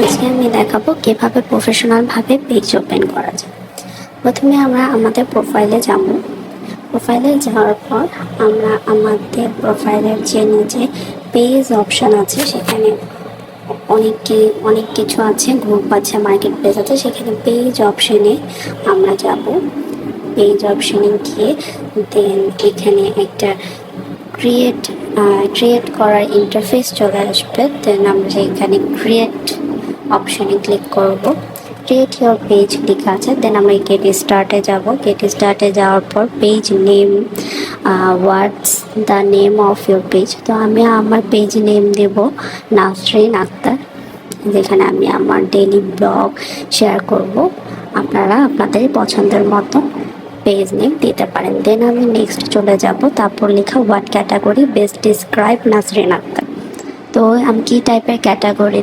আজকে আমি দেখাবো কিভাবে প্রফেশনালভাবে পেজ ওপেন করা যায়। প্রথমে আমরা আমাদের প্রোফাইলে যাব। প্রোফাইলে যাওয়ার পর আমরা আমাদের প্রোফাইলের যে নিচে পেজ অপশান আছে সেখানে অনেক কিছু আছে, গ্রুপ আছে, মার্কেট প্লেস আছে, সেখানে পেজ অপশানে আমরা যাব। পেজ অপশানে গিয়ে দেন এখানে একটা ক্রিয়েট করার ইন্টারফেস চলে আসবে। দেন আমরা এখানে ক্রিয়েট অপশানে ক্লিক করব। ক্রিয়েট ইউর পেজ লেখা আছে। দেন আমরা গেট স্টার্টে যাব। গেট স্টার্টে যাওয়ার পর page name, what's the name of your page. তো আমি আমার পেজ নেম দেব নাসরিন আক্তার, যেখানে আমি আমার ডেইলি ব্লগ শেয়ার করব। আপনারা আপনাদের পছন্দের মতো পেজ নেম দিতে পারেন। দেন আমি নেক্সট চলে যাব। তারপর লেখা what category best describe Nasrin Akhtar. তো আমি কী টাইপের ক্যাটাগরি